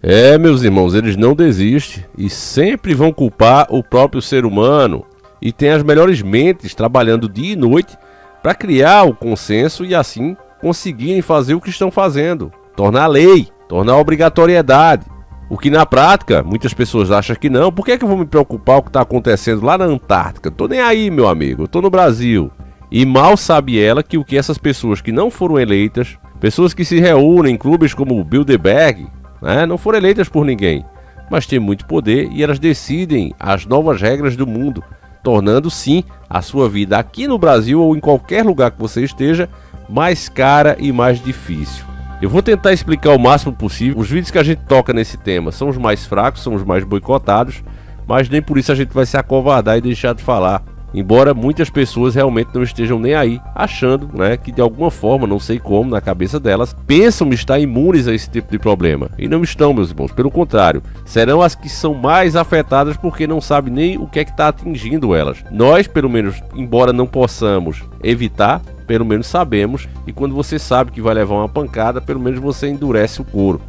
É, meus irmãos, eles não desistem e sempre vão culpar o próprio ser humano. E tem as melhores mentes trabalhando dia e noite para criar o consenso e assim conseguirem fazer o que estão fazendo. Tornar lei, tornar obrigatoriedade. O que na prática, muitas pessoas acham que não. Por que é que eu vou me preocupar com o que está acontecendo lá na Antártica? Tô nem aí, meu amigo, eu tô no Brasil. E mal sabe ela que o que essas pessoas que não foram eleitas, pessoas que se reúnem em clubes como o Bilderberg, não foram eleitas por ninguém, mas têm muito poder e elas decidem as novas regras do mundo, tornando sim a sua vida aqui no Brasil ou em qualquer lugar que você esteja mais cara e mais difícil. Eu vou tentar explicar o máximo possível. Os vídeos que a gente toca nesse tema são os mais fracos, são os mais boicotados, mas nem por isso a gente vai se acovardar e deixar de falar. Embora muitas pessoas realmente não estejam nem aí, achando que de alguma forma, não sei como, na cabeça delas, pensam estar imunes a esse tipo de problema. E não estão, meus irmãos, pelo contrário, serão as que são mais afetadas porque não sabem nem o que é que está atingindo elas. Nós, pelo menos, embora não possamos evitar, pelo menos sabemos, e quando você sabe que vai levar uma pancada, pelo menos você endurece o couro,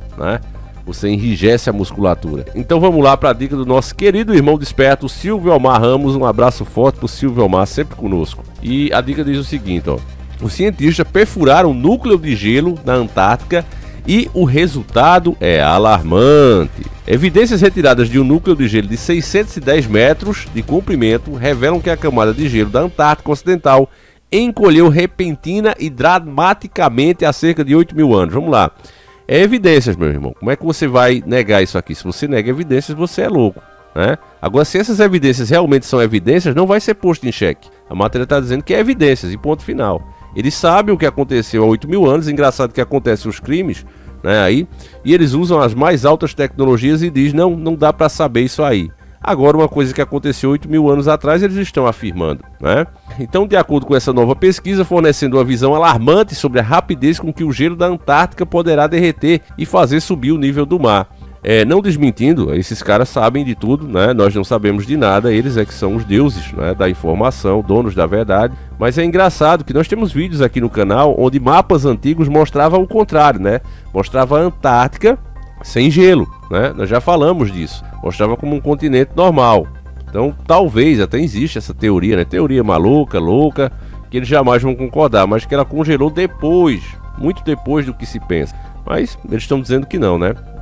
Você enrijece a musculatura. Então vamos lá para a dica do nosso querido irmão desperto, Silvio Omar Ramos. Um abraço forte para o Silvio Omar, sempre conosco. E a dica diz o seguinte, os cientistas perfuraram um núcleo de gelo na Antártica e o resultado é alarmante. Evidências retiradas de um núcleo de gelo de 610 metros de comprimento revelam que a camada de gelo da Antártica Ocidental encolheu repentina e dramaticamente há cerca de 8 mil anos. Vamos lá. É evidências, meu irmão. Como é que você vai negar isso aqui? Se você nega evidências, você é louco, Agora, se essas evidências realmente são evidências, não vai ser posto em xeque. A matéria está dizendo que é evidências, e ponto final. Eles sabem o que aconteceu há 8 mil anos. Engraçado que acontecem os crimes, aí, e eles usam as mais altas tecnologias e diz não dá para saber isso aí. Agora, uma coisa que aconteceu 8 mil anos atrás, eles estão afirmando, Então, de acordo com essa nova pesquisa, fornecendo uma visão alarmante sobre a rapidez com que o gelo da Antártica poderá derreter e fazer subir o nível do mar. Não desmentindo, esses caras sabem de tudo, Nós não sabemos de nada, eles é que são os deuses, da informação, donos da verdade. Mas é engraçado que nós temos vídeos aqui no canal onde mapas antigos mostravam o contrário, Mostrava a Antártica sem gelo, Nós já falamos disso. Mostrava como um continente normal. Então talvez até existe essa teoria, Teoria maluca, louca, que eles jamais vão concordar, mas que ela congelou depois, muito depois do que se pensa. Mas eles estão dizendo que não,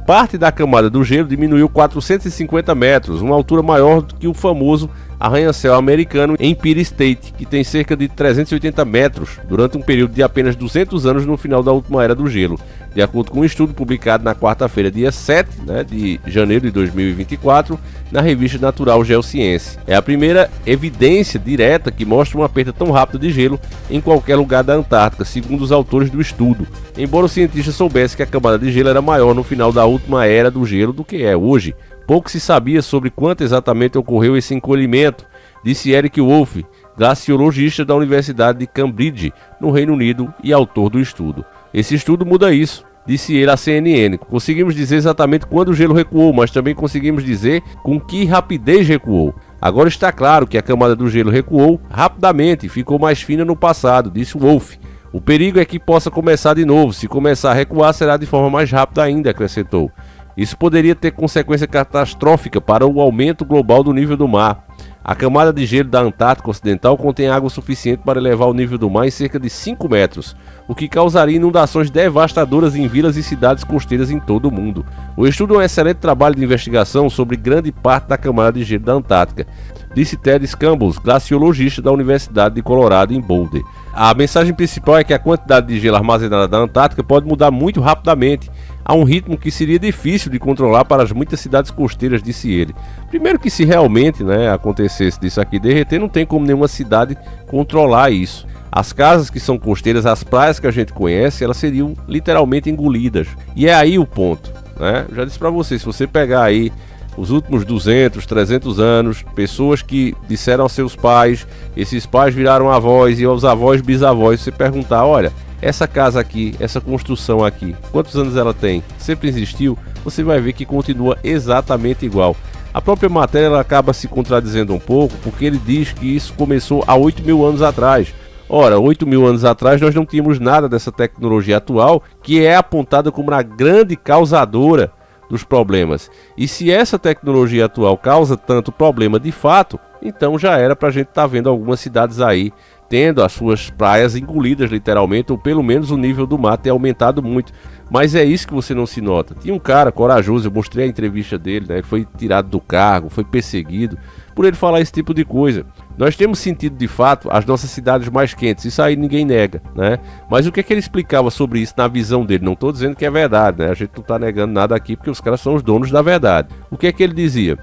Parte da camada do gelo diminuiu 450 metros, uma altura maior do que o famoso arranha-céu americano Empire State, que tem cerca de 380 metros, durante um período de apenas 200 anos no final da última era do gelo, de acordo com um estudo publicado na quarta-feira, dia 7 de janeiro de 2024, na revista Natural Geoscience. É a primeira evidência direta que mostra uma perda tão rápida de gelo em qualquer lugar da Antártica, segundo os autores do estudo. Embora os cientistas soubessem que a camada de gelo era maior no final da última era do gelo do que é hoje, pouco se sabia sobre quanto exatamente ocorreu esse encolhimento, disse Eric Wolff, glaciologista da Universidade de Cambridge, no Reino Unido e autor do estudo. Esse estudo muda isso, disse ele à CNN. Conseguimos dizer exatamente quando o gelo recuou, mas também conseguimos dizer com que rapidez recuou. Agora está claro que a camada do gelo recuou rapidamente e ficou mais fina no passado, disse Wolff. O perigo é que possa começar de novo. Se começar a recuar, será de forma mais rápida ainda, acrescentou. Isso poderia ter consequência catastrófica para o aumento global do nível do mar. A camada de gelo da Antártica Ocidental contém água suficiente para elevar o nível do mar em cerca de 5 metros, o que causaria inundações devastadoras em vilas e cidades costeiras em todo o mundo. O estudo é um excelente trabalho de investigação sobre grande parte da camada de gelo da Antártica, disse Ted Scambles, glaciologista da Universidade de Colorado em Boulder. A mensagem principal é que a quantidade de gelo armazenada na Antártica pode mudar muito rapidamente, a um ritmo que seria difícil de controlar para as muitas cidades costeiras, disse ele. Primeiro que se realmente acontecesse disso aqui derreter, não tem como nenhuma cidade controlar isso. As casas que são costeiras, as praias que a gente conhece, elas seriam literalmente engolidas. E é aí o ponto, Eu já disse para você, se você pegar aí os últimos 200, 300 anos, pessoas que disseram aos seus pais, esses pais viraram avós e aos avós bisavós, você perguntar, olha, essa casa aqui, essa construção aqui, quantos anos ela tem? Sempre existiu? Você vai ver que continua exatamente igual. A própria matéria ela acaba se contradizendo um pouco, porque ele diz que isso começou há 8 mil anos atrás. Ora, 8 mil anos atrás nós não tínhamos nada dessa tecnologia atual, que é apontada como uma grande causadora dos problemas. E se essa tecnologia atual causa tanto problema de fato, então já era para a gente estar vendo algumas cidades aí tendo as suas praias engolidas literalmente, ou pelo menos o nível do mar ter aumentado muito. Mas é isso que você não se nota. Tinha um cara corajoso, eu mostrei a entrevista dele, né? Ele foi tirado do cargo, foi perseguido por ele falar esse tipo de coisa. Nós temos sentido de fato as nossas cidades mais quentes, isso aí ninguém nega, né? Mas o que é que ele explicava sobre isso na visão dele? Não estou dizendo que é verdade, né? A gente não está negando nada aqui porque os caras são os donos da verdade. O que é que ele dizia?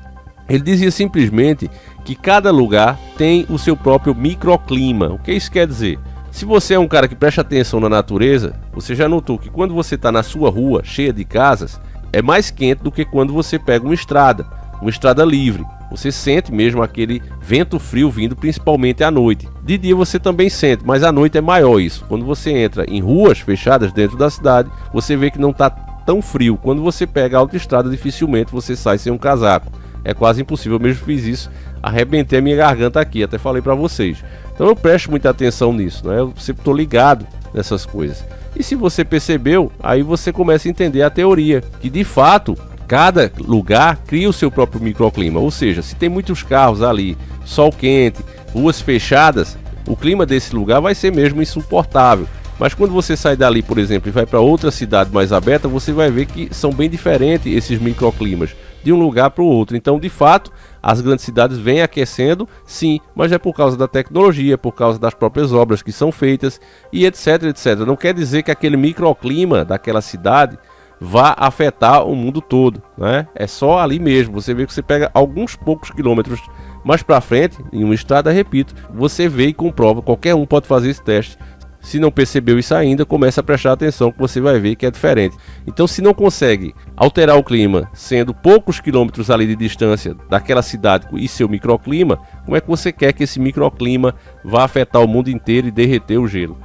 Ele dizia simplesmente que cada lugar tem o seu próprio microclima. O que isso quer dizer? Se você é um cara que presta atenção na natureza, você já notou que quando você está na sua rua, cheia de casas, é mais quente do que quando você pega uma estrada livre. Você sente mesmo aquele vento frio vindo principalmente à noite. De dia você também sente, mas à noite é maior isso. Quando você entra em ruas fechadas dentro da cidade, você vê que não está tão frio. Quando você pega a autoestrada, dificilmente você sai sem um casaco. É quase impossível, eu mesmo fiz isso, arrebentei a minha garganta aqui, até falei para vocês. Então eu presto muita atenção nisso, né? Eu sempre estou ligado nessas coisas. E se você percebeu, aí você começa a entender a teoria, que de fato, cada lugar cria o seu próprio microclima. Ou seja, se tem muitos carros ali, sol quente, ruas fechadas, o clima desse lugar vai ser mesmo insuportável. Mas quando você sai dali, por exemplo, e vai para outra cidade mais aberta, você vai ver que são bem diferentes esses microclimas de um lugar para o outro. Então, de fato, as grandes cidades vêm aquecendo, sim, mas é por causa da tecnologia, por causa das próprias obras que são feitas e etc, etc. Não quer dizer que aquele microclima daquela cidade vá afetar o mundo todo, né? É só ali mesmo. Você vê que você pega alguns poucos quilômetros mais para frente, em uma estrada, repito, você vê e comprova, qualquer um pode fazer esse teste. Se não percebeu isso ainda, começa a prestar atenção que você vai ver que é diferente. Então, se não consegue alterar o clima, sendo poucos quilômetros ali de distância daquela cidade e seu microclima, como é que você quer que esse microclima vá afetar o mundo inteiro e derreter o gelo?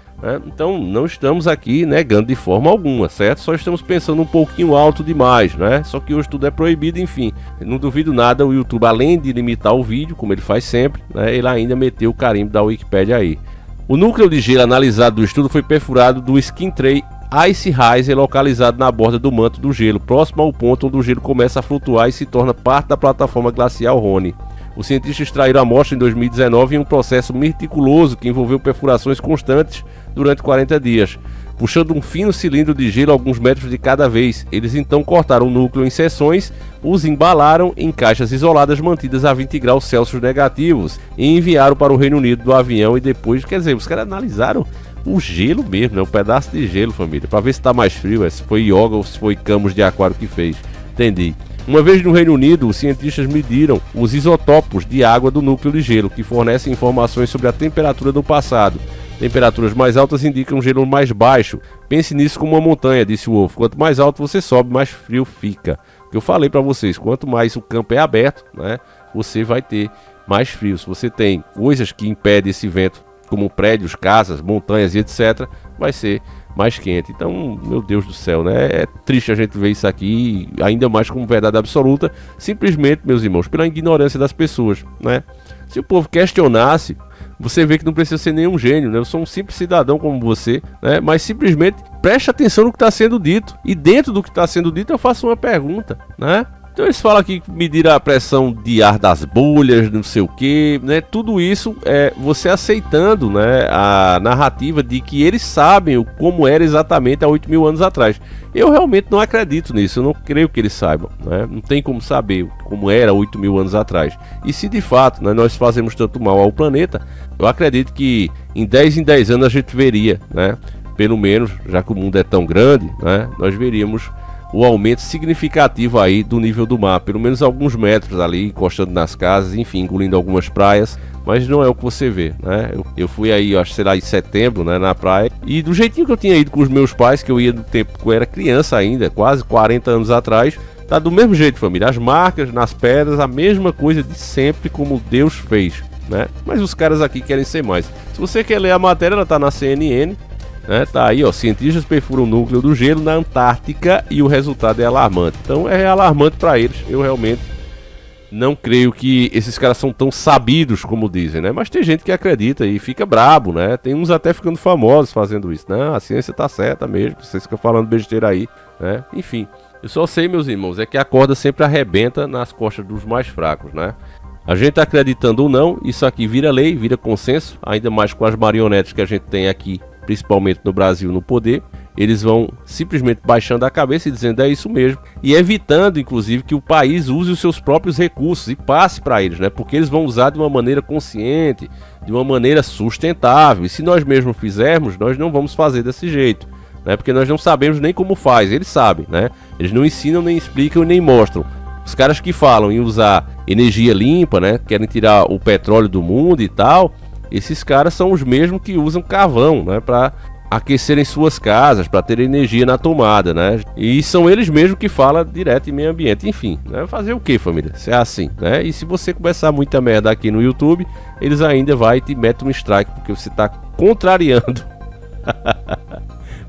Então, não estamos aqui negando de forma alguma, certo? Só estamos pensando um pouquinho alto demais, né? Só que hoje tudo é proibido, enfim. Não duvido nada, o YouTube, além de limitar o vídeo, como ele faz sempre, né, ele ainda meteu o carimbo da Wikipedia aí. O núcleo de gelo analisado do estudo foi perfurado do Skin Tray Ice Riser, localizado na borda do manto do gelo, próximo ao ponto onde o gelo começa a flutuar e se torna parte da plataforma glacial Rony. Os cientistas extraíram a amostra em 2019 em um processo meticuloso que envolveu perfurações constantes durante 40 dias, puxando um fino cilindro de gelo alguns metros de cada vez. Eles então cortaram o núcleo em seções, os embalaram em caixas isoladas mantidas a 20 graus Celsius negativos e enviaram para o Reino Unido do avião e depois, quer dizer, os caras analisaram o gelo mesmo, né? Um pedaço de gelo, família, para ver se está mais frio, se foi yoga ou se foi camas de aquário que fez. Entendi. Uma vez no Reino Unido, os cientistas mediram os isótopos de água do núcleo de gelo, que fornecem informações sobre a temperatura do passado. Temperaturas mais altas indicam um gelo mais baixo. Pense nisso como uma montanha, disse o Wolff. Quanto mais alto você sobe, mais frio fica. O que eu falei para vocês, quanto mais o campo é aberto, né, você vai ter mais frio. Se você tem coisas que impedem esse vento, como prédios, casas, montanhas e etc., vai ser mais quente. Então, meu Deus do céu, né? É triste a gente ver isso aqui, ainda mais como verdade absoluta, simplesmente, meus irmãos, pela ignorância das pessoas, né? Se o povo questionasse, você vê que não precisa ser nenhum gênio, né? Eu sou um simples cidadão como você, né? Mas simplesmente preste atenção no que está sendo dito. E dentro do que está sendo dito eu faço uma pergunta, né? Então eles falam aqui que medir a pressão de ar das bolhas, não sei o que, né? Tudo isso é você aceitando, né, a narrativa de que eles sabem como era exatamente há 8.000 anos atrás. Eu realmente não acredito nisso, eu não creio que eles saibam, né? Não tem como saber como era 8.000 anos atrás. E se de fato, né, nós fazemos tanto mal ao planeta, eu acredito que em 10 anos a gente veria, né? Pelo menos, já que o mundo é tão grande, né, nós veríamos o aumento significativo aí do nível do mar, pelo menos alguns metros ali, encostando nas casas, enfim, engolindo algumas praias, mas não é o que você vê, né? Eu fui aí, acho, sei lá, em setembro, né, na praia, e do jeitinho que eu tinha ido com os meus pais, que eu ia no tempo que eu era criança ainda, quase 40 anos atrás, tá do mesmo jeito, família, as marcas nas pedras, a mesma coisa de sempre, como Deus fez, né? Mas os caras aqui querem ser mais. Se você quer ler a matéria, ela tá na CNN, né? Tá aí, ó, cientistas perfuram o núcleo do gelo na Antártica e o resultado é alarmante. Então é alarmante para eles. Eu realmente não creio que esses caras são tão sabidos como dizem, né? Mas tem gente que acredita e fica brabo, né? Tem uns até ficando famosos fazendo isso, né? A ciência tá certa mesmo, vocês ficam falando besteira aí, né? Enfim, Eu só sei, meus irmãos, é que a corda sempre arrebenta nas costas dos mais fracos, né? A gente acreditando ou não, isso aqui vira lei, vira consenso, ainda mais com as marionetes que a gente tem aqui, principalmente no Brasil, no poder. Eles vão simplesmente baixando a cabeça e dizendo é isso mesmo, e evitando inclusive que o país use os seus próprios recursos e passe para eles, né? Porque eles vão usar de uma maneira consciente, de uma maneira sustentável, e se nós mesmos fizermos, nós não vamos fazer desse jeito, né? Porque nós não sabemos nem como faz, eles sabem, né? Eles não ensinam, nem explicam, nem mostram. Os caras que falam em usar energia limpa, né? Querem tirar o petróleo do mundo e tal, esses caras são os mesmos que usam carvão, né? Para aquecerem suas casas, para ter energia na tomada, né? E são eles mesmos que falam direto em meio ambiente. Enfim, né? Fazer o que, família? Se é assim, né? E se você começar muita merda aqui no YouTube, eles ainda vai e te metem um strike, porque você tá contrariando.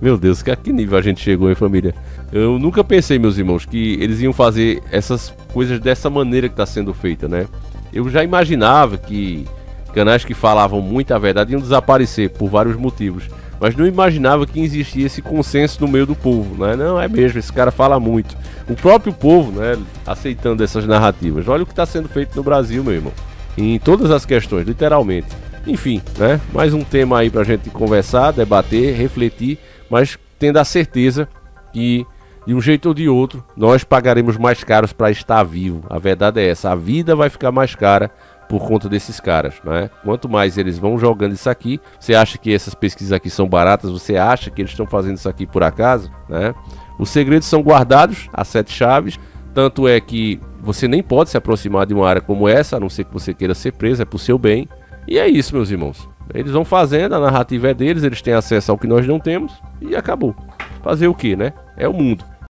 Meu Deus, que a que nível a gente chegou, hein, família? Eu nunca pensei, meus irmãos, que eles iam fazer essas coisas dessa maneira que tá sendo feita, né? Eu já imaginava que canais que falavam muita verdade iam desaparecer por vários motivos, mas não imaginava que existia esse consenso no meio do povo, né? Não, é mesmo, esse cara fala muito. O próprio povo, né, aceitando essas narrativas. Olha o que está sendo feito no Brasil, meu irmão. Em todas as questões, literalmente. Enfim, né? Mais um tema aí pra gente conversar, debater, refletir, mas tendo a certeza que, de um jeito ou de outro, nós pagaremos mais caros para estar vivo. A verdade é essa, a vida vai ficar mais cara por conta desses caras, né? Quanto mais eles vão jogando isso aqui, você acha que essas pesquisas aqui são baratas? Você acha que eles estão fazendo isso aqui por acaso, né? Os segredos são guardados a 7 chaves, tanto é que você nem pode se aproximar de uma área como essa, a não ser que você queira ser preso, é pro seu bem. E é isso, meus irmãos. Eles vão fazendo, a narrativa é deles, eles têm acesso ao que nós não temos e acabou. Fazer o que, né? É o mundo.